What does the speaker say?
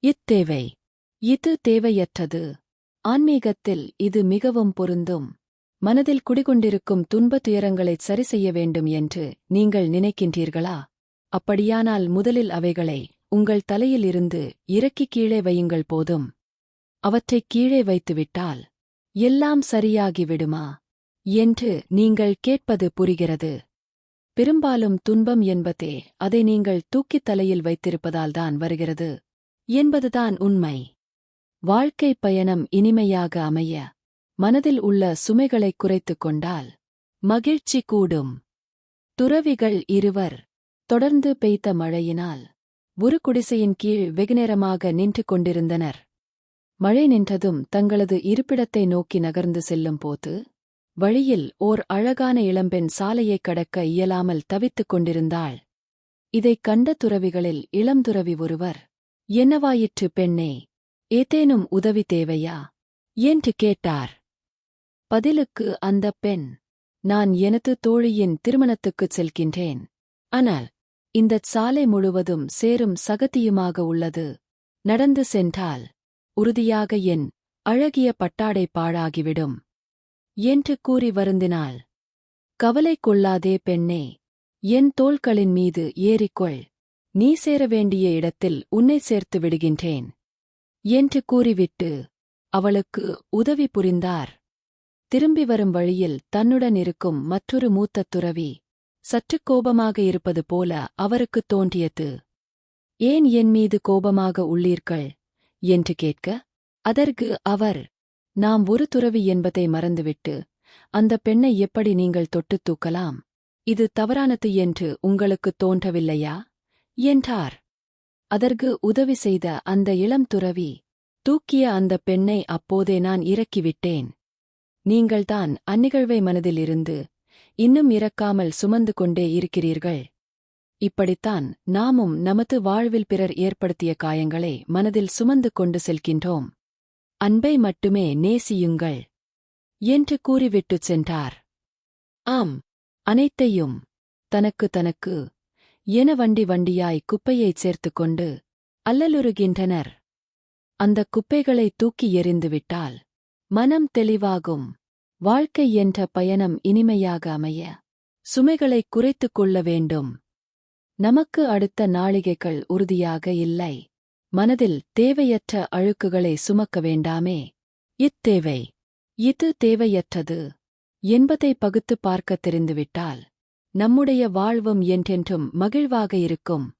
இத்தேவை. இது தேவையற்றது. ஆன்மீகத்தில் இது மிகவும் பொருந்தும். மனதில் குடிகொண்டிருக்கும் துன்ப துயரங்களைச் சரி செய்ய வேண்டும் என்று நீங்கள் நினைக்கின்றீர்களா? அப்படியானால் முதலில் அவைகளை உங்கள் தலையில் இருந்து இறக்கி கீழே வையுங்கள் போதும். அவற்றைக் கீழே வைத்துவிட்டால் எல்லாம் சரியாகிவிடுமா என்று நீங்கள் கேட்பது புரிகிறது. பெரும்பாலும் துன்பம் என்பதே அதை நீங்கள் தூக்கித் தலையில் வைத்திருப்பதால்தான் வருகிறது என்பதுதான் உண்மை. வாழ்க்கை பயணம் இனிமையாக அமைய மனதில் உள்ள சுமைகளைக் குறைத்துக் கொண்டால் மகிழ்ச்சி கூடும். துறவிகள் இருவர் தொடர்ந்து பெய்த மழையினால் ஒரு குடிசையின் கீழ் வெகுநேரமாக நின்று கொண்டிருந்தனர். மழை நின்றதும் தங்களது இருப்பிடத்தை நோக்கி நகர்ந்து செல்லும் போது வழியில் ஓர் அழகான இளம்பெண் சாலையைக் கடக்க இயலாமல் தவித்துக் கொண்டிருந்தாள். இதைக் கண்ட துறவிகளில் இளம்துறவி ஒருவர், "என்னவாயிற்று பெண்ணே, ஏதேனும் உதவி தேவையா?" என்று கேட்டார். பதிலுக்கு அந்தப் பெண், "நான் எனது தோழியின் திருமணத்துக்குச் செல்கின்றேன். ஆனால் இந்தச் சாலை முழுவதும் சேரும் சகதியுமாக உள்ளது. நடந்து சென்றால் உறுதியாக என் அழகிய பட்டாடை பாழாகிவிடும்" என்று கூறி வருந்தினாள். "கவலை கொள்ளாதே பெண்ணே, என் தோள்களின் மீது ஏறிக்கொள். நீ சேர வேண்டிய இடத்தில் உன்னை சேர்த்து விடுகின்றேன்" என்று கூறிவிட்டு அவளுக்கு உதவி புரிந்தார். திரும்பி வரும் வழியில் தன்னுடன் இருக்கும் மற்றொரு மூத்த துறவி சற்றுக் கோபமாக இருப்பது போல அவருக்குத் தோன்றியது. "ஏன் என் மீது கோபமாக உள்ளீர்கள்?" என்று கேட்க, அதற்கு அவர், "நாம் ஒரு துறவி என்பதை மறந்துவிட்டு அந்தப் பெண்ணை எப்படி நீங்கள் தொட்டுத் தூக்கலாம்? இது தவறானது என்று உங்களுக்குத் தோன்றவில்லையா?" என்றார். அதற்கு உதவி செய்த அந்த இளம் துறவி, "தூக்கிய அந்தப் பெண்ணை அப்போதே நான் இறக்கிவிட்டேன். நீங்கள்தான் அந்நிகழ்வை மனதில் இருந்து இன்னும் இறக்காமல் சுமந்து கொண்டே இருக்கிறீர்கள். இப்படித்தான் நாமும் நமது வாழ்வில் பிறர் ஏற்படுத்திய காயங்களை மனதில் சுமந்து கொண்டு செல்கின்றோம். அன்பை மட்டுமே நேசியுங்கள்" என்று கூறிவிட்டுச் சென்றார். ஆம், அனைத்தையும் தனக்கு என வண்டி வண்டியாய் குப்பையைச் சேர்த்துக் கொண்டு அல்லலுறுகின்றனர். அந்தக் குப்பைகளை தூக்கி எறிந்துவிட்டால் மனம் தெளிவாகும். வாழ்க்கை என்ற பயணம் இனிமையாக அமைய சுமைகளைக் குறைத்துக் கொள்ள வேண்டும். நமக்கு அடுத்த நாளிகைகள் உறுதியாக இல்லை. மனதில் தேவையற்ற அழுக்குகளை சுமக்க வேண்டாமே. இத்தேவை. இது தேவையற்றது என்பதை பகுத்துப் பார்க்கத் தெரிந்துவிட்டால் நம்முடைய வாழ்வும் என்றென்றும் மகிழ்வாக இருக்கும்.